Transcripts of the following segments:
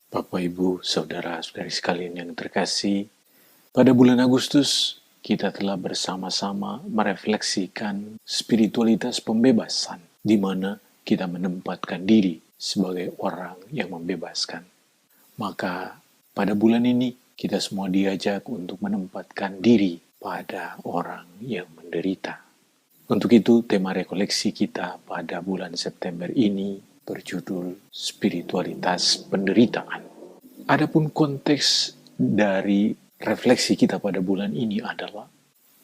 Bapak, Ibu, saudara-saudari sekalian yang terkasih, pada bulan Agustus kita telah bersama-sama merefleksikan spiritualitas pembebasan, di mana kita menempatkan diri sebagai orang yang membebaskan. Maka pada bulan ini kita semua diajak untuk menempatkan diri pada orang yang menderita. Untuk itu, tema rekoleksi kita pada bulan September ini berjudul Spiritualitas Penderitaan. Adapun konteks dari refleksi kita pada bulan ini adalah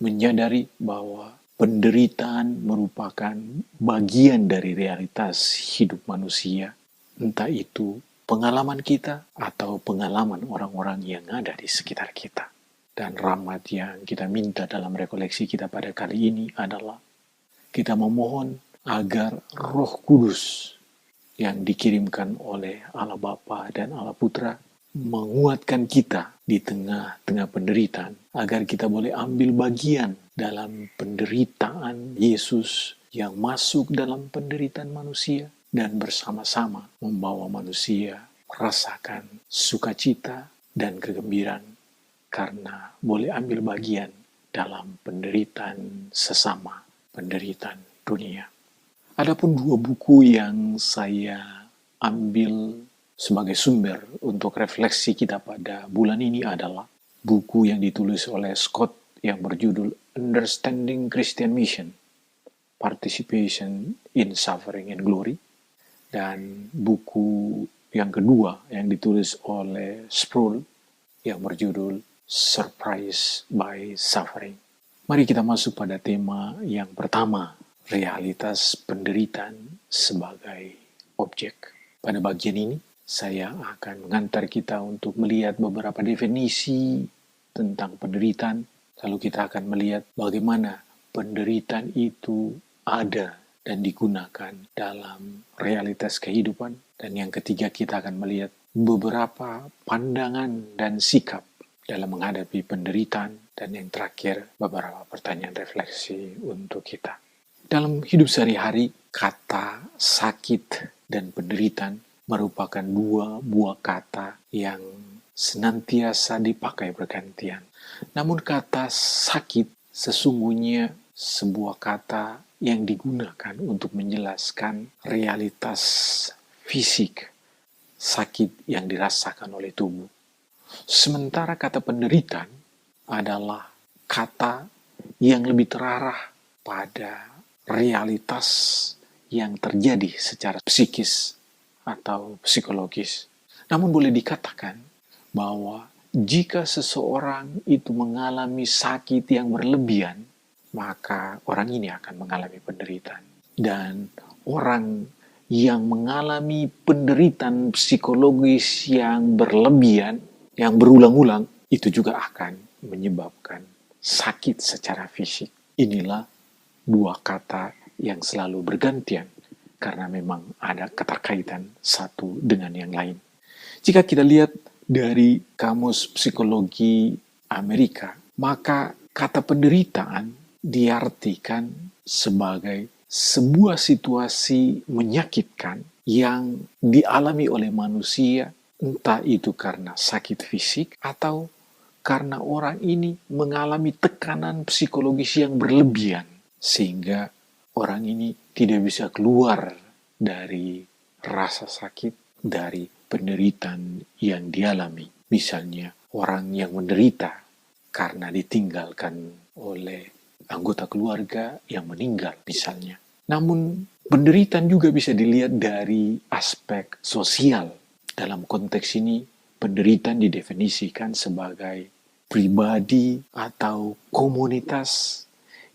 menyadari bahwa penderitaan merupakan bagian dari realitas hidup manusia, entah itu pengalaman kita atau pengalaman orang-orang yang ada di sekitar kita. Dan rahmat yang kita minta dalam rekoleksi kita pada kali ini adalah kita memohon agar Roh Kudus yang dikirimkan oleh Allah Bapa dan Allah Putra menguatkan kita di tengah-tengah penderitaan agar kita boleh ambil bagian dalam penderitaan Yesus yang masuk dalam penderitaan manusia dan bersama-sama membawa manusia merasakan sukacita dan kegembiraan karena boleh ambil bagian dalam penderitaan sesama, penderitaan dunia. Adapun dua buku yang saya ambil sebagai sumber untuk refleksi kita pada bulan ini adalah buku yang ditulis oleh Scott yang berjudul Understanding Christian Mission, Participation in Suffering and Glory, dan buku yang kedua yang ditulis oleh Sproul yang berjudul Surprise by Suffering. Mari kita masuk pada tema yang pertama, realitas penderitaan sebagai objek. Pada bagian ini, saya akan mengantar kita untuk melihat beberapa definisi tentang penderitaan, lalu kita akan melihat bagaimana penderitaan itu ada dan digunakan dalam realitas kehidupan, dan yang ketiga kita akan melihat beberapa pandangan dan sikap dalam menghadapi penderitaan, dan yang terakhir beberapa pertanyaan refleksi untuk kita. Dalam hidup sehari-hari, kata sakit dan penderitaan merupakan dua buah kata yang senantiasa dipakai bergantian. Namun kata sakit sesungguhnya sebuah kata yang digunakan untuk menjelaskan realitas fisik sakit yang dirasakan oleh tubuh. Sementara kata penderitaan adalah kata yang lebih terarah pada realitas yang terjadi secara psikis atau psikologis. Namun boleh dikatakan bahwa jika seseorang itu mengalami sakit yang berlebihan, maka orang ini akan mengalami penderitaan. Dan orang yang mengalami penderitaan psikologis yang berlebihan, yang berulang-ulang, itu juga akan menyebabkan sakit secara fisik. Inilah dua kata yang selalu bergantian karena memang ada keterkaitan satu dengan yang lain. Jika kita lihat dari kamus psikologi Amerika, maka kata penderitaan diartikan sebagai sebuah situasi menyakitkan yang dialami oleh manusia, entah itu karena sakit fisik atau karena orang ini mengalami tekanan psikologis yang berlebihan, sehingga orang ini tidak bisa keluar dari rasa sakit, dari penderitaan yang dialami. Misalnya, orang yang menderita karena ditinggalkan oleh anggota keluarga yang meninggal misalnya. Namun, penderitaan juga bisa dilihat dari aspek sosial. Dalam konteks ini, penderitaan didefinisikan sebagai pribadi atau komunitas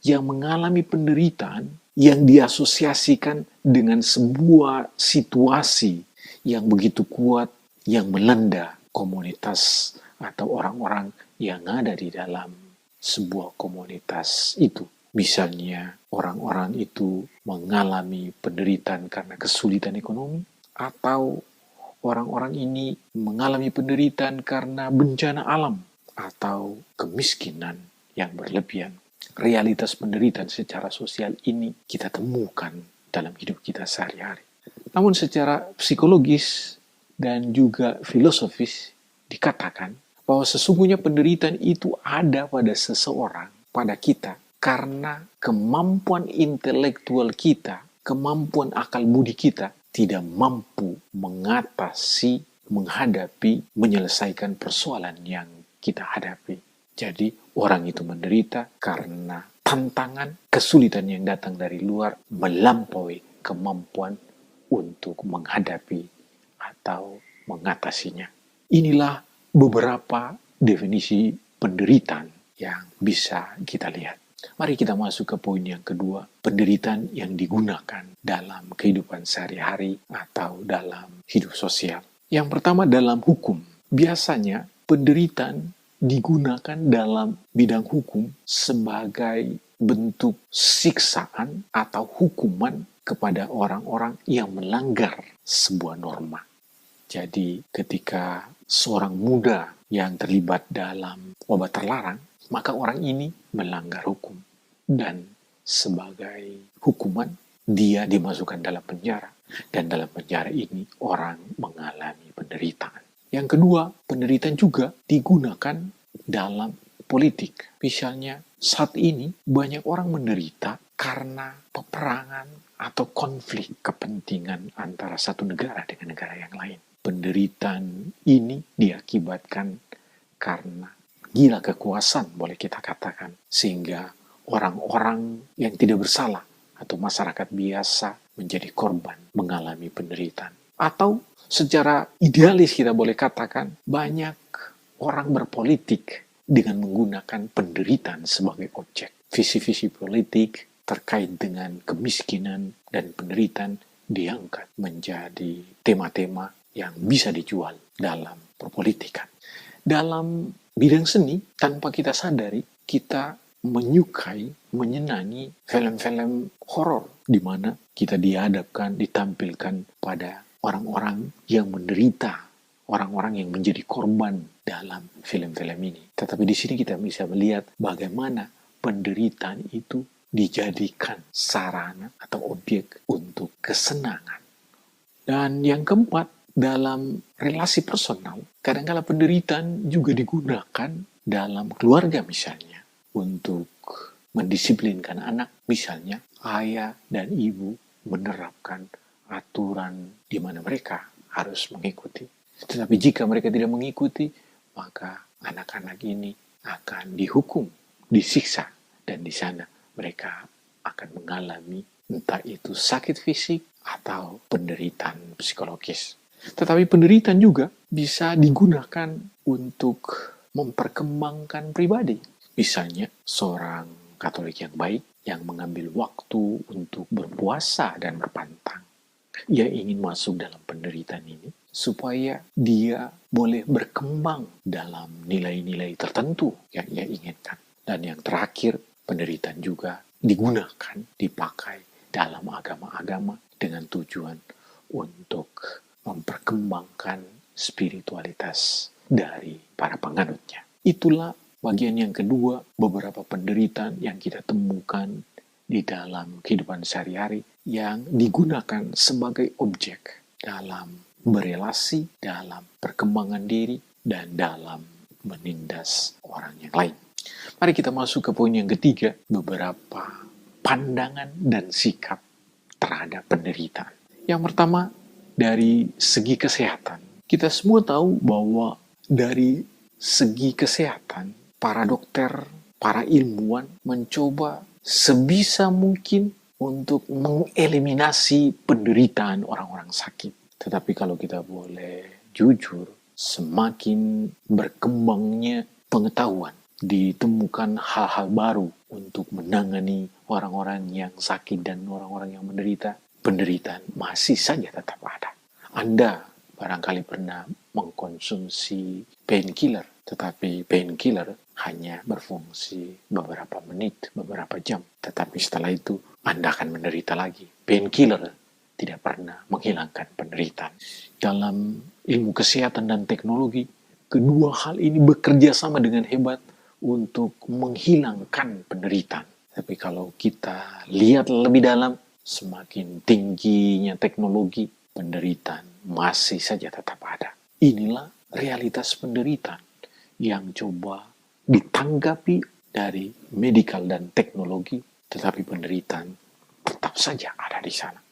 yang mengalami penderitaan yang diasosiasikan dengan sebuah situasi yang begitu kuat yang melanda komunitas atau orang-orang yang ada di dalam sebuah komunitas itu. Misalnya, orang-orang itu mengalami penderitaan karena kesulitan ekonomi, atau orang-orang ini mengalami penderitaan karena bencana alam atau kemiskinan yang berlebihan. Realitas penderitaan secara sosial ini kita temukan dalam hidup kita sehari-hari. Namun secara psikologis, dan juga filosofis dikatakan bahwa sesungguhnya penderitaan itu ada pada seseorang, pada kita, karena kemampuan intelektual kita, kemampuan akal budi kita tidak mampu mengatasi, menghadapi, menyelesaikan persoalan yang kita hadapi. Jadi orang itu menderita karena tantangan, kesulitan yang datang dari luar melampaui kemampuan untuk menghadapi atau mengatasinya. Inilah beberapa definisi penderitaan yang bisa kita lihat. Mari kita masuk ke poin yang kedua, penderitaan yang digunakan dalam kehidupan sehari-hari atau dalam hidup sosial. Yang pertama dalam hukum. Biasanya penderitaan digunakan dalam bidang hukum sebagai bentuk siksaan atau hukuman kepada orang-orang yang melanggar sebuah norma. Jadi ketika seorang muda yang terlibat dalam obat terlarang, maka orang ini melanggar hukum. Dan sebagai hukuman, dia dimasukkan dalam penjara. Dan dalam penjara ini orang mengalami penderitaan. Yang kedua, penderitaan juga digunakan dalam politik. Misalnya saat ini banyak orang menderita karena peperangan atau konflik kepentingan antara satu negara dengan negara yang lain. Penderitaan ini diakibatkan karena gila kekuasaan, boleh kita katakan, sehingga orang-orang yang tidak bersalah atau masyarakat biasa menjadi korban, mengalami penderitaan. Atau secara idealis kita boleh katakan banyak orang berpolitik dengan menggunakan penderitaan sebagai objek. Visi-visi politik terkait dengan kemiskinan dan penderitaan diangkat menjadi tema-tema yang bisa dijual dalam perpolitikan. Dalam bidang seni, tanpa kita sadari, kita menyukai, menyenangi film-film horor, di mana kita dihadapkan, ditampilkan pada orang-orang yang menderita, orang-orang yang menjadi korban dalam film-film ini. Tetapi di sini kita bisa melihat bagaimana penderitaan itu dijadikan sarana atau objek untuk kesenangan. Dan yang keempat, dalam relasi personal, kadang-kala penderitaan juga digunakan dalam keluarga misalnya, untuk mendisiplinkan anak, misalnya ayah dan ibu menerapkan aturan di mana mereka harus mengikuti. Tetapi jika mereka tidak mengikuti, maka anak-anak ini akan dihukum, disiksa, dan di sana mereka akan mengalami entah itu sakit fisik atau penderitaan psikologis. Tetapi penderitaan juga bisa digunakan untuk memperkembangkan pribadi. Misalnya seorang Katolik yang baik yang mengambil waktu untuk berpuasa dan berpantang. Ia ingin masuk dalam penderitaan ini supaya dia boleh berkembang dalam nilai-nilai tertentu yang ia inginkan. Dan yang terakhir, penderitaan juga digunakan, dipakai dalam agama-agama dengan tujuan untuk memperkembangkan spiritualitas dari para penganutnya. Itulah bagian yang kedua, beberapa penderitaan yang kita temukan di dalam kehidupan sehari-hari yang digunakan sebagai objek dalam berelasi, dalam perkembangan diri, dan dalam menindas orang yang lain. Mari kita masuk ke poin yang ketiga, beberapa pandangan dan sikap terhadap penderitaan. Yang pertama, dari segi kesehatan. Kita semua tahu bahwa dari segi kesehatan, para dokter, para ilmuwan mencoba sebisa mungkin untuk mengeliminasi penderitaan orang-orang sakit. Tetapi kalau kita boleh jujur, semakin berkembangnya pengetahuan, ditemukan hal-hal baru untuk menangani orang-orang yang sakit dan orang-orang yang menderita, penderitaan masih saja tetap ada. Anda barangkali pernah mengkonsumsi painkiller, tetapi painkiller hanya berfungsi beberapa menit, beberapa jam. Tetapi setelah itu Anda akan menderita lagi. Painkiller tidak pernah menghilangkan penderitaan. Dalam ilmu kesehatan dan teknologi, kedua hal ini bekerja sama dengan hebat untuk menghilangkan penderitaan. Tapi kalau kita lihat lebih dalam, semakin tingginya teknologi, penderitaan masih saja tetap ada. Inilah realitas penderitaan yang coba ditanggapi dari medikal dan teknologi, tetapi penderitaan tetap saja ada di sana.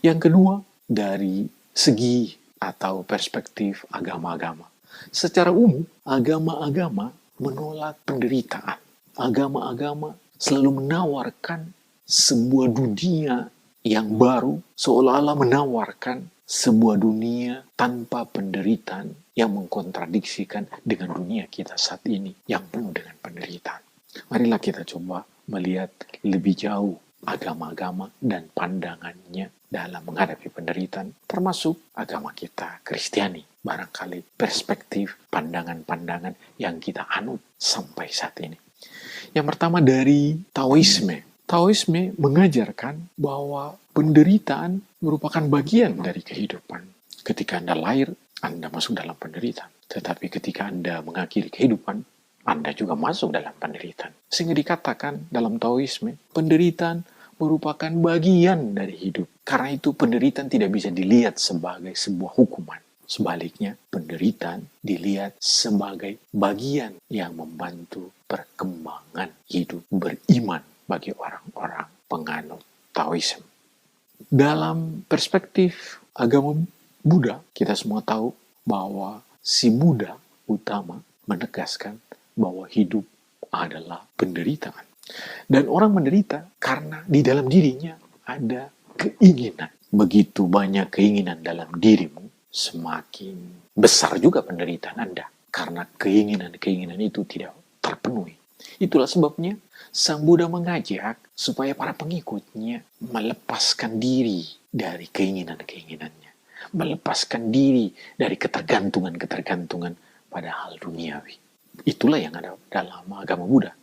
Yang kedua, dari segi atau perspektif agama-agama. Secara umum, agama-agama menolak penderitaan. Agama-agama selalu menawarkan sebuah dunia yang baru, seolah-olah menawarkan sebuah dunia tanpa penderitaan yang mengkontradiksikan dengan dunia kita saat ini yang penuh dengan penderitaan. Marilah kita coba melihat lebih jauh agama-agama dan pandangannya dalam menghadapi penderitaan, termasuk agama kita Kristiani. Barangkali perspektif, pandangan-pandangan yang kita anut sampai saat ini. Yang pertama dari Taoisme. Taoisme mengajarkan bahwa penderitaan merupakan bagian dari kehidupan. Ketika Anda lahir, Anda masuk dalam penderitaan. Tetapi ketika Anda mengakhiri kehidupan, Anda juga masuk dalam penderitaan. Sehingga dikatakan dalam Taoisme, penderitaan merupakan bagian dari hidup. Karena itu penderitaan tidak bisa dilihat sebagai sebuah hukuman. Sebaliknya, penderitaan dilihat sebagai bagian yang membantu perkembangan hidup beriman bagi orang-orang penganut Taoisme. Dalam perspektif agama Buddha, kita semua tahu bahwa si Buddha utama menegaskan bahwa hidup adalah penderitaan. Dan orang menderita karena di dalam dirinya ada keinginan. Begitu banyak keinginan dalam dirimu, semakin besar juga penderitaan Anda. Karena keinginan-keinginan itu tidak terpenuhi. Itulah sebabnya Sang Buddha mengajak supaya para pengikutnya melepaskan diri dari keinginan-keinginannya. Melepaskan diri dari ketergantungan-ketergantungan pada hal duniawi. Itulah yang ada dalam agama Buddha.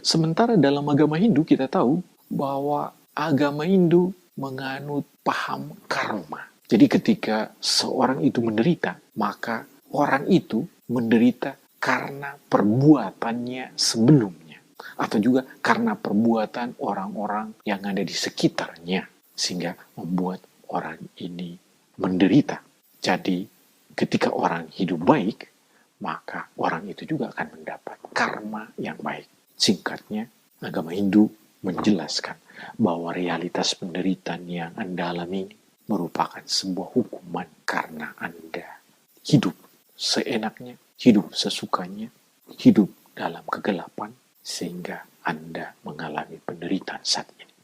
Sementara dalam agama Hindu kita tahu bahwa agama Hindu menganut paham karma. Jadi ketika seorang itu menderita, maka orang itu menderita karena perbuatannya sebelumnya. Atau juga karena perbuatan orang-orang yang ada di sekitarnya. Sehingga membuat orang ini menderita. Jadi ketika orang hidup baik, maka orang itu juga akan mendapat karma yang baik. Singkatnya, agama Hindu menjelaskan bahwa realitas penderitaan yang Anda alami ini merupakan sebuah hukuman karena Anda hidup seenaknya, hidup sesukanya, hidup dalam kegelapan, sehingga Anda mengalami penderitaan saat ini.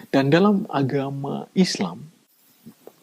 Dan dalam agama Islam,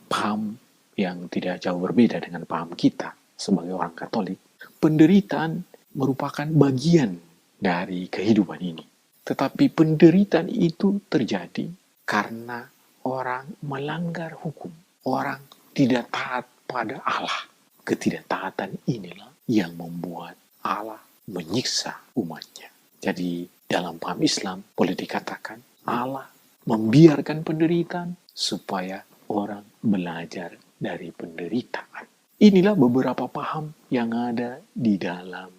paham yang tidak jauh berbeda dengan paham kita sebagai orang Katolik, penderitaan merupakan bagian dari kehidupan ini. Tetapi penderitaan itu terjadi karena orang melanggar hukum. Orang tidak taat pada Allah. Ketidaktaatan inilah yang membuat Allah menyiksa umatnya. Jadi dalam paham Islam boleh dikatakan Allah membiarkan penderitaan supaya orang belajar dari penderitaan. Inilah beberapa paham yang ada di dalam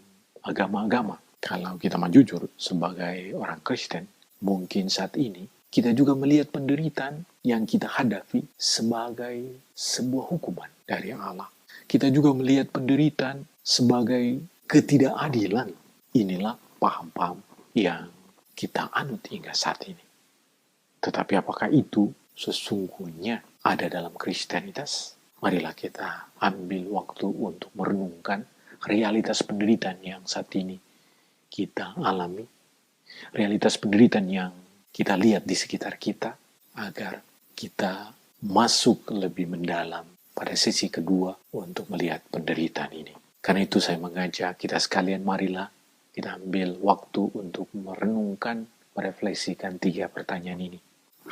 agama-agama. Kalau kita mau jujur sebagai orang Kristen, mungkin saat ini kita juga melihat penderitaan yang kita hadapi sebagai sebuah hukuman dari Allah. Kita juga melihat penderitaan sebagai ketidakadilan. Inilah paham-paham yang kita anut hingga saat ini. Tetapi apakah itu sesungguhnya ada dalam Kristenitas? Marilah kita ambil waktu untuk merenungkan realitas penderitaan yang saat ini kita alami, realitas penderitaan yang kita lihat di sekitar kita, agar kita masuk lebih mendalam pada sisi kedua untuk melihat penderitaan ini. Karena itu saya mengajak kita sekalian, marilah kita ambil waktu untuk merenungkan, merefleksikan 3 pertanyaan ini.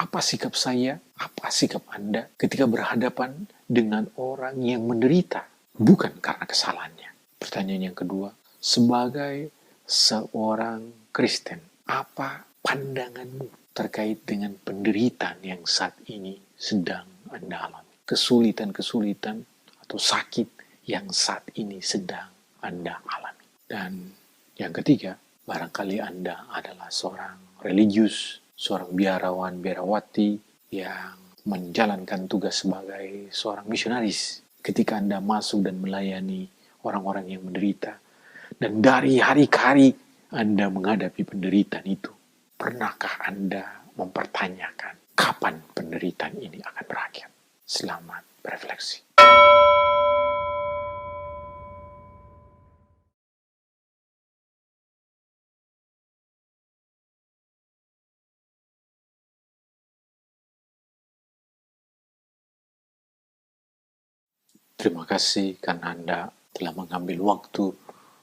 Apa sikap saya, apa sikap Anda ketika berhadapan dengan orang yang menderita, bukan karena kesalahannya? Pertanyaan yang kedua, sebagai seorang Kristen, apa pandanganmu terkait dengan penderitaan yang saat ini sedang Anda alami? Kesulitan-kesulitan atau sakit yang saat ini sedang Anda alami. Dan yang ketiga, barangkali Anda adalah seorang religius, seorang biarawan, biarawati yang menjalankan tugas sebagai seorang misionaris. Ketika Anda masuk dan melayani orang-orang yang menderita, dan dari hari ke hari Anda menghadapi penderitaan itu, pernahkah Anda mempertanyakan kapan penderitaan ini akan berakhir? Selamat berefleksi. Terima kasih karena Anda telah mengambil waktu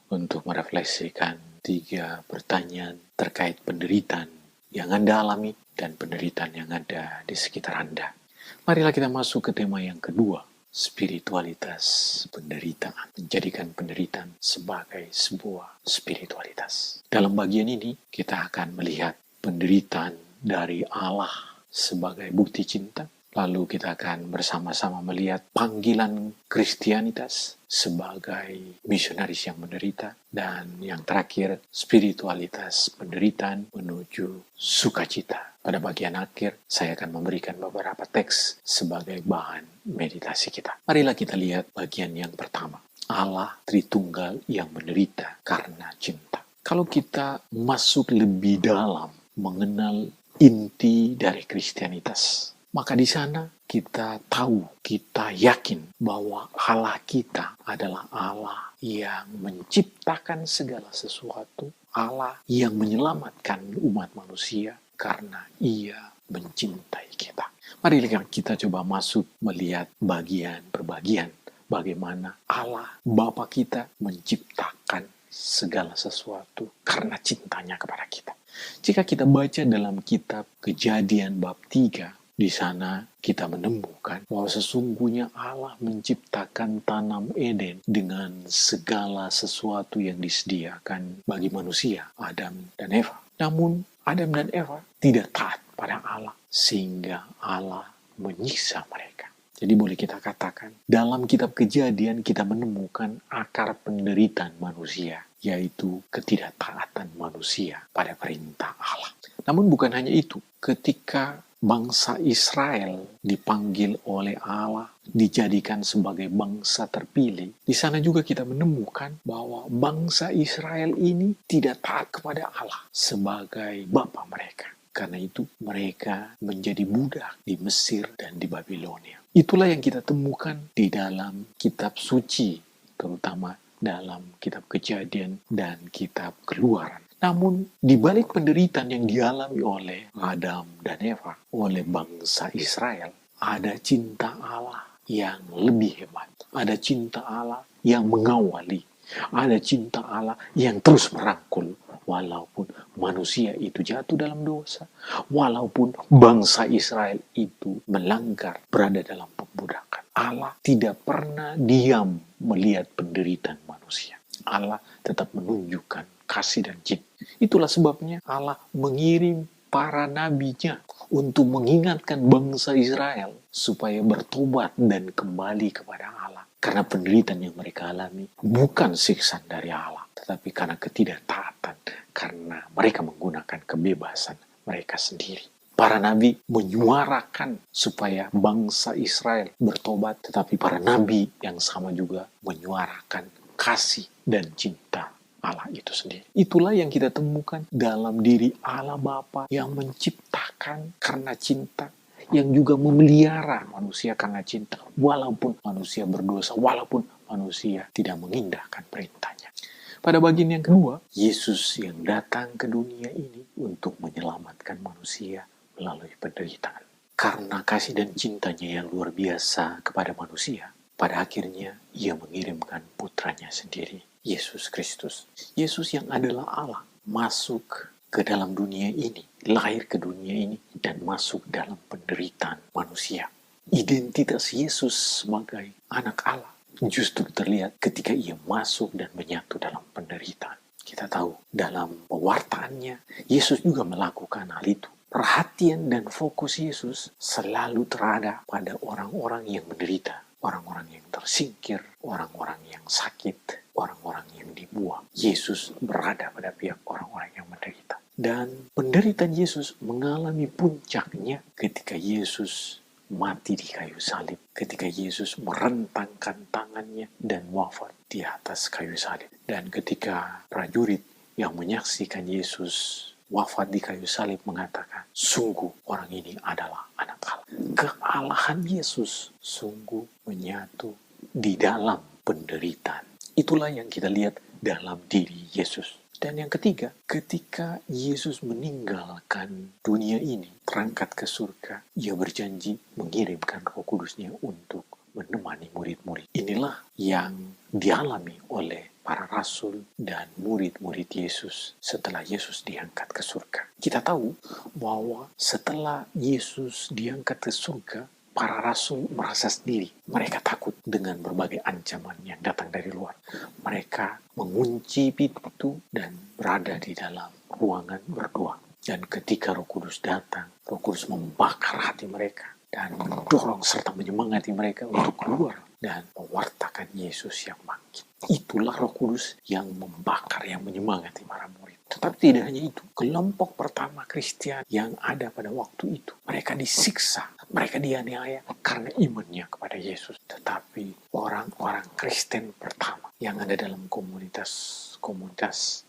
untuk merefleksikan 3 pertanyaan terkait penderitaan yang Anda alami dan penderitaan yang ada di sekitar Anda. Marilah kita masuk ke tema yang kedua, spiritualitas penderitaan. Menjadikan penderitaan sebagai sebuah spiritualitas. Dalam bagian ini, kita akan melihat penderitaan dari Allah sebagai bukti cinta. Lalu kita akan bersama-sama melihat panggilan Kristianitas sebagai misionaris yang menderita. Dan yang terakhir, spiritualitas penderitaan menuju sukacita. Pada bagian akhir, saya akan memberikan beberapa teks sebagai bahan meditasi kita. Marilah kita lihat bagian yang pertama. Allah Tritunggal yang menderita karena cinta. Kalau kita masuk lebih dalam mengenal inti dari Kristianitas, maka di sana kita tahu, kita yakin bahwa Allah kita adalah Allah yang menciptakan segala sesuatu, Allah yang menyelamatkan umat manusia karena Ia mencintai kita. Mari kita coba masuk melihat bagian per bagian bagaimana Allah Bapa kita menciptakan segala sesuatu karena cintanya kepada kita. Jika kita baca dalam kitab Kejadian bab 3, di sana kita menemukan bahwa sesungguhnya Allah menciptakan tanam Eden dengan segala sesuatu yang disediakan bagi manusia, Adam dan Eva. Namun Adam dan Eva tidak taat pada Allah sehingga Allah menyiksa mereka. Jadi boleh kita katakan dalam kitab Kejadian kita menemukan akar penderitaan manusia, yaitu ketidaktaatan manusia pada perintah Allah. Namun bukan hanya itu, ketika bangsa Israel dipanggil oleh Allah, dijadikan sebagai bangsa terpilih. Di sana juga kita menemukan bahwa bangsa Israel ini tidak taat kepada Allah sebagai Bapa mereka. Karena itu mereka menjadi budak di Mesir dan di Babilonia. Itulah yang kita temukan di dalam kitab suci, terutama dalam kitab Kejadian dan kitab Keluaran. Namun, di balik penderitaan yang dialami oleh Adam dan Eva, oleh bangsa Israel, ada cinta Allah yang lebih hebat. Ada cinta Allah yang mengawali. Ada cinta Allah yang terus merangkul. Walaupun manusia itu jatuh dalam dosa. Walaupun bangsa Israel itu melanggar, berada dalam pembudakan. Allah tidak pernah diam melihat penderitaan manusia. Allah tetap menunjukkan kasih dan cinta. Itulah sebabnya Allah mengirim para nabinya untuk mengingatkan bangsa Israel supaya bertobat dan kembali kepada Allah. Karena penderitaan yang mereka alami bukan siksaan dari Allah, tetapi karena ketidaktaatan, karena mereka menggunakan kebebasan mereka sendiri. Para nabi menyuarakan supaya bangsa Israel bertobat, tetapi para nabi yang sama juga menyuarakan kasih dan cinta Allah itu sendiri. Itulah yang kita temukan dalam diri Allah Bapa yang menciptakan karena cinta, yang juga memelihara manusia karena cinta, walaupun manusia berdosa, walaupun manusia tidak mengindahkan perintahnya. Pada bagian yang kedua, Yesus yang datang ke dunia ini untuk menyelamatkan manusia melalui penderitaan. Karena kasih dan cintanya yang luar biasa kepada manusia, pada akhirnya Ia mengirimkan putranya sendiri, Yesus Kristus. Yesus yang adalah Allah masuk ke dalam dunia ini, lahir ke dunia ini, dan masuk dalam penderitaan manusia. Identitas Yesus sebagai anak Allah justru terlihat ketika Ia masuk dan menyatu dalam penderitaan. Kita tahu dalam pewartaannya, Yesus juga melakukan hal itu. Perhatian dan fokus Yesus selalu terada pada orang-orang yang menderita, orang-orang yang tersingkir, orang-orang yang sakit, orang-orang yang dibuang. Yesus berada pada pihak orang-orang yang menderita. Dan penderitaan Yesus mengalami puncaknya ketika Yesus mati di kayu salib, ketika Yesus merentangkan tangannya dan wafat di atas kayu salib. Dan ketika prajurit yang menyaksikan Yesus wafat di kayu salib mengatakan, sungguh orang ini adalah anak Allah. Kealahan Yesus sungguh menyatu di dalam penderitaan. Itulah yang kita lihat dalam diri Yesus. Dan yang ketiga, ketika Yesus meninggalkan dunia ini, terangkat ke surga, ia berjanji mengirimkan Roh Kudus-Nya untuk menemani murid-murid. Inilah yang dialami oleh para rasul dan murid-murid Yesus setelah Yesus diangkat ke surga. Kita tahu bahwa setelah Yesus diangkat ke surga, para rasul merasa sendiri. Mereka takut dengan berbagai ancaman yang datang dari luar. Mereka mengunci pintu dan berada di dalam ruangan berdoa. Dan ketika Roh Kudus datang, Roh Kudus membakar hati mereka dan mendorong serta menyemangati mereka untuk keluar dan mewartakan Yesus yang bangkit. Itulah Roh Kudus yang membakar, yang menyemangati para murid. Tetapi tidak hanya itu, kelompok pertama Kristen yang ada pada waktu itu, mereka disiksa, mereka dianiaya karena imannya kepada Yesus. Tetapi orang-orang Kristen pertama yang ada dalam komunitas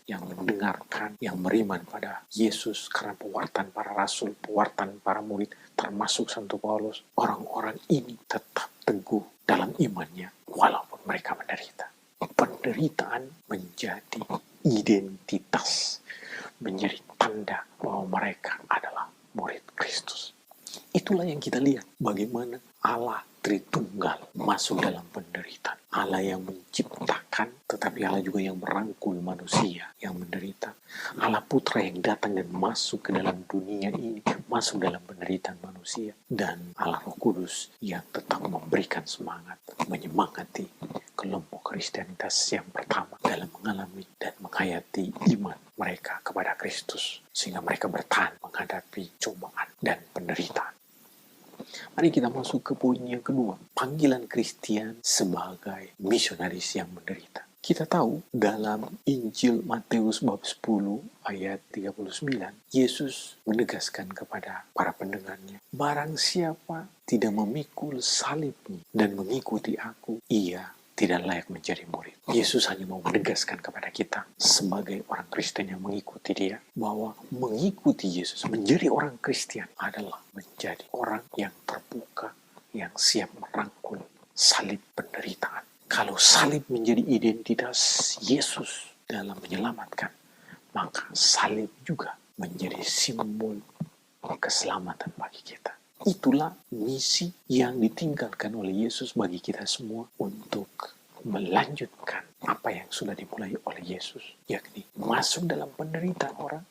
yang mendengarkan, yang beriman pada Yesus karena pewartaan para rasul, pewartaan para murid, termasuk Santo Paulus, orang-orang ini tetap teguh dalam imannya walaupun mereka menderita. Penderitaan menjadi identitas, menjadi tanda bahwa mereka adalah murid Kristus. Itulah yang kita lihat, bagaimana Allah Tritunggal masuk dalam penderitaan. Allah yang menciptakan, tetapi Allah juga yang merangkul manusia yang menderita. Allah Putra yang datang dan masuk ke dalam dunia ini, masuk dalam penderitaan manusia. Dan Allah Roh Kudus yang tetap memberikan semangat, menyemangati kelompok Kristianitas yang pertama dalam mengalami dan menghayati iman mereka kepada Kristus, sehingga mereka bertahan menghadapi cobaan dan penderitaan. Mari kita masuk ke poin yang kedua, panggilan Kristen sebagai misionaris yang menderita. Kita tahu dalam Injil Matius bab 10 ayat 39, Yesus menegaskan kepada para pendengarnya, barang siapa tidak memikul salibnya dan mengikuti aku, ia tidak layak menjadi murid. Yesus hanya mau menegaskan kepada kita sebagai orang Kristen yang mengikuti dia, bahwa mengikuti Yesus, menjadi orang Kristen adalah menjadi orang yang terbuka, yang siap merangkul salib penderitaan. Kalau salib menjadi identitas Yesus dalam menyelamatkan, maka salib juga menjadi simbol keselamatan bagi kita. Itulah misi yang ditinggalkan oleh Yesus bagi kita semua untuk melanjutkan apa yang sudah dimulai oleh Yesus, yakni masuk dalam penderitaan orang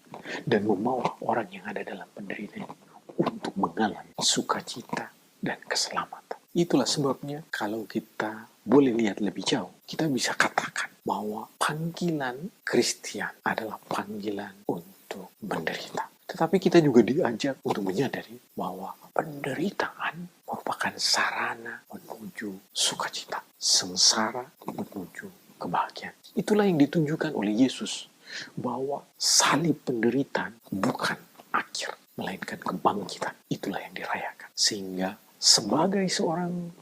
dan membawa orang yang ada dalam penderitaan untuk mengalami sukacita dan keselamatan. Itulah sebabnya kalau kita boleh lihat lebih jauh, kita bisa katakan bahwa panggilan Kristen adalah panggilan untuk menderita. Tetapi kita juga diajak untuk menyadari bahwa penderitaan merupakan sarana menuju sukacita, sengsara menuju kebahagiaan. Itulah yang ditunjukkan oleh Yesus, bahwa salib penderitaan bukan akhir, melainkan kebangkitan. Itulah yang dirayakan. Sehingga sebagai seorang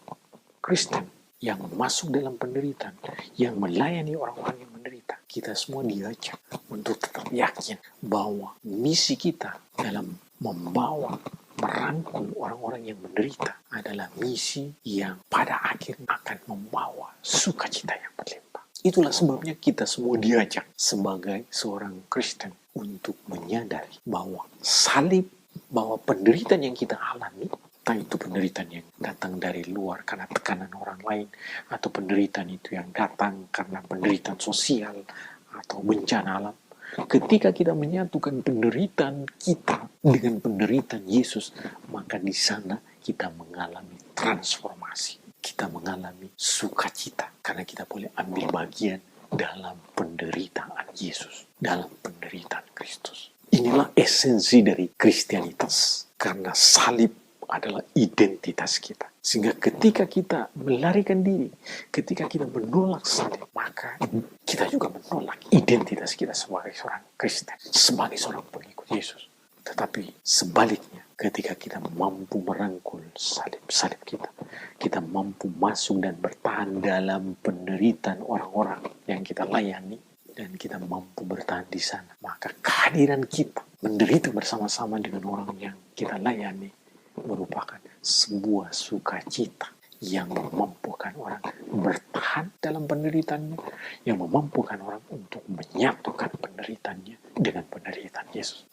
Kristen yang masuk dalam penderitaan, yang melayani orang-orang yang menderita, kita semua diajak untuk tetap yakin bahwa misi kita dalam membawa, merangkul orang-orang yang menderita adalah misi yang pada akhirnya akan membawa sukacita yang berlimpah. Itulah sebabnya kita semua diajak sebagai seorang Kristen untuk menyadari bahwa salib, bahwa penderitaan yang kita alami, entah itu penderitaan yang datang dari luar karena tekanan orang lain, atau penderitaan itu yang datang karena penderitaan sosial atau bencana alam. Ketika kita menyatukan penderitaan kita dengan penderitaan Yesus, maka di sana kita mengalami transformasi. Kita mengalami sukacita karena kita boleh ambil bagian dalam penderitaan Yesus, dalam penderitaan Kristus. Inilah esensi dari Kristianitas, karena salib adalah identitas kita. Sehingga ketika kita melarikan diri, ketika kita menolak salib, maka kita juga menolak identitas kita sebagai seorang Kristen, sebagai seorang pengikut Yesus. Tetapi sebaliknya, ketika kita mampu merangkul salib-salib kita, kita mampu masuk dan bertahan dalam penderitaan orang-orang yang kita layani, dan kita mampu bertahan di sana, maka kehadiran kita menderita bersama-sama dengan orang yang kita layani merupakan sebuah sukacita yang memampukan orang bertahan dalam penderitaannya, yang memampukan orang untuk menyatukan penderitaannya dengan penderitaan Yesus.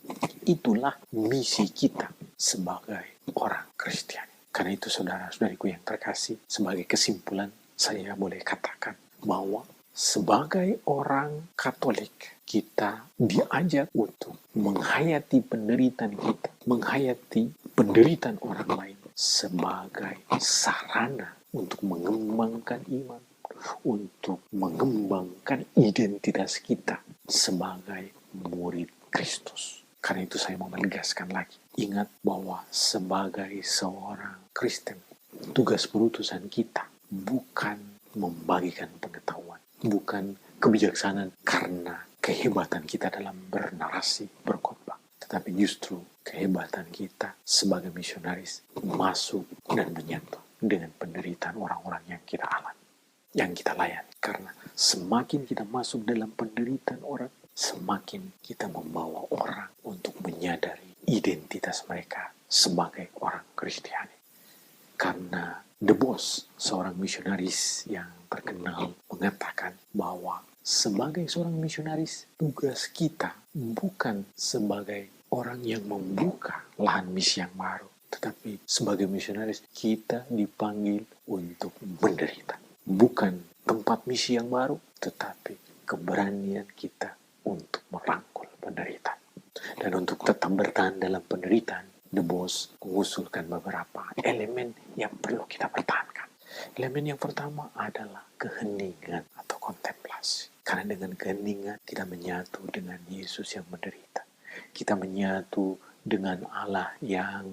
Itulah misi kita sebagai orang Kristen. Karena itu saudara-saudariku yang terkasih, sebagai kesimpulan saya boleh katakan bahwa sebagai orang Katolik, kita diajak untuk menghayati penderitaan kita, menghayati penderitaan orang lain sebagai sarana untuk mengembangkan iman, untuk mengembangkan identitas kita sebagai murid Kristus. Karena itu saya mau menegaskan lagi, ingat bahwa sebagai seorang Kristen, tugas perutusan kita bukan membagikan pengetahuan, bukan kebijaksanaan karena kehebatan kita dalam bernarasi, berkhotbah, tetapi justru kehebatan kita sebagai misionaris masuk dan menyatu dengan penderitaan orang-orang yang kita alami, yang kita layani. Karena semakin kita masuk dalam penderitaan orang, semakin kita membawa orang untuk menyadari identitas mereka sebagai orang Kristiani. Karena De Vos, seorang misionaris yang terkenal, mengatakan bahwa sebagai seorang misionaris, tugas kita bukan sebagai orang yang membuka lahan misi yang baru, tetapi sebagai misionaris kita dipanggil untuk menderita. Bukan tempat misi yang baru, tetapi keberanian kita untuk merangkul penderitaan. Dan untuk tetap bertahan dalam penderitaan, De Vos mengusulkan beberapa elemen yang perlu kita pertahankan. Elemen yang pertama adalah keheningan atau kontemplasi. Karena dengan keheningan kita menyatu dengan Yesus yang menderita. Kita menyatu dengan Allah yang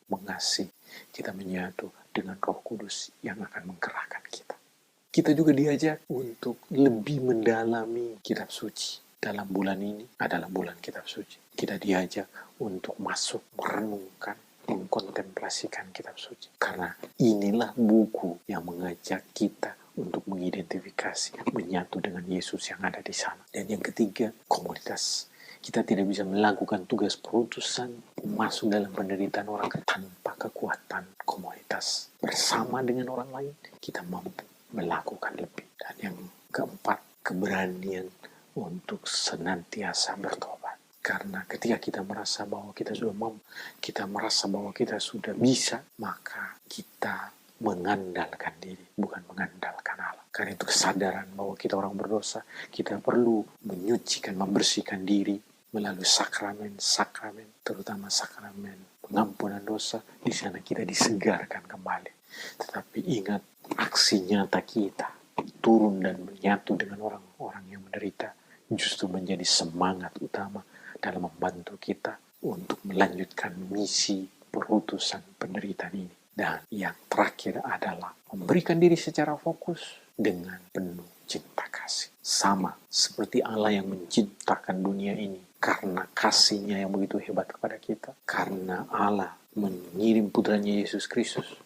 mengasihi. Kita menyatu dengan Roh Kudus yang akan menggerakkan kita. Kita juga diajak untuk lebih mendalami kitab suci. Dalam bulan ini adalah bulan kitab suci. Kita diajak untuk masuk, merenungkan, mengkontemplasikan kitab suci. Karena inilah buku yang mengajak kita untuk mengidentifikasi, menyatu dengan Yesus yang ada di sana. Dan yang ketiga, komunitas. Kita tidak bisa melakukan tugas perutusan masuk dalam penderitaan orang tanpa kekuatan komunitas. Bersama dengan orang lain, kita mampu melakukan lebih. Dan yang keempat, keberanian untuk senantiasa bertobat. Karena ketika kita merasa bahwa kita sudah mampu, kita merasa bahwa kita sudah bisa, maka kita mengandalkan diri, bukan mengandalkan Allah. Karena itu kesadaran bahwa kita orang berdosa, kita perlu menyucikan, membersihkan diri melalui sakramen, terutama sakramen pengampunan dosa. Di sana kita disegarkan kembali. Tetapi ingat, aksi nyata kita turun dan menyatu dengan orang-orang yang menderita justru menjadi semangat utama dalam membantu kita untuk melanjutkan misi perutusan penderitaan ini. Dan yang terakhir adalah memberikan diri secara fokus dengan penuh cinta kasih. Sama seperti Allah yang menciptakan dunia ini karena kasih-Nya yang begitu hebat kepada kita. Karena Allah mengirim putranya Yesus Kristus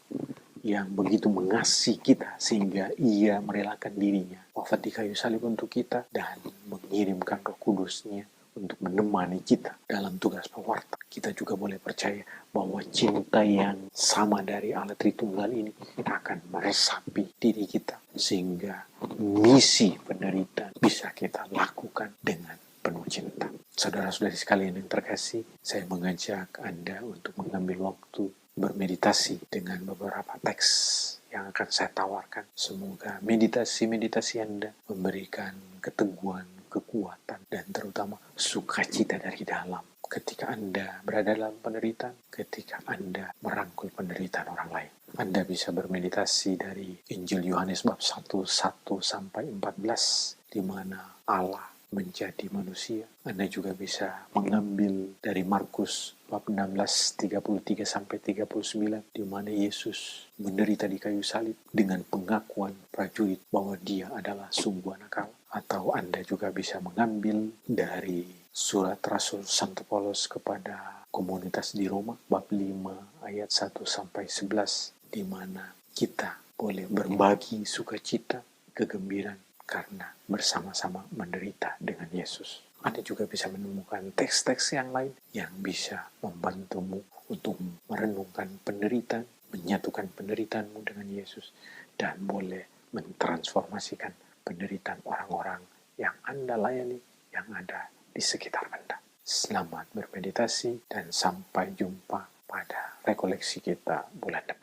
yang begitu mengasihi kita sehingga Ia merelakan dirinya wafat di kayu salib untuk kita dan mengirimkan Roh Kudus-Nya untuk menemani kita dalam tugas pewarta. Kita juga boleh percaya bahwa cinta yang sama dari Allah Tritunggal ini akan meresapi diri kita sehingga misi penderitaan bisa kita lakukan dengan penuh cinta. Saudara-saudari sekalian yang terkasih, saya mengajak Anda untuk mengambil waktu bermeditasi dengan beberapa teks yang akan saya tawarkan. Semoga meditasi-meditasi Anda memberikan keteguhan, kekuatan, dan terutama sukacita dari dalam. Ketika Anda berada dalam penderitaan, ketika Anda merangkul penderitaan orang lain. Anda bisa bermeditasi dari Injil Yohanes bab 1:1-14, di mana Allah menjadi manusia. Anda juga bisa mengambil dari Markus bab 16:33-39, di mana Yesus menderita di kayu salib dengan pengakuan prajurit bahwa Dia adalah sungguh anak Allah. Atau Anda juga bisa mengambil dari surat Rasul Santo Paulus kepada komunitas di Roma bab 5 ayat 1-11, di mana kita boleh berbagi sukacita, kegembiraan karena bersama-sama menderita dengan Yesus. Anda juga bisa menemukan teks-teks yang lain yang bisa membantumu untuk merenungkan penderitaan, menyatukan penderitaanmu dengan Yesus, dan boleh mentransformasikan penderitaan orang-orang yang Anda layani, yang ada di sekitar Anda. Selamat bermeditasi dan sampai jumpa pada rekoleksi kita bulan depan.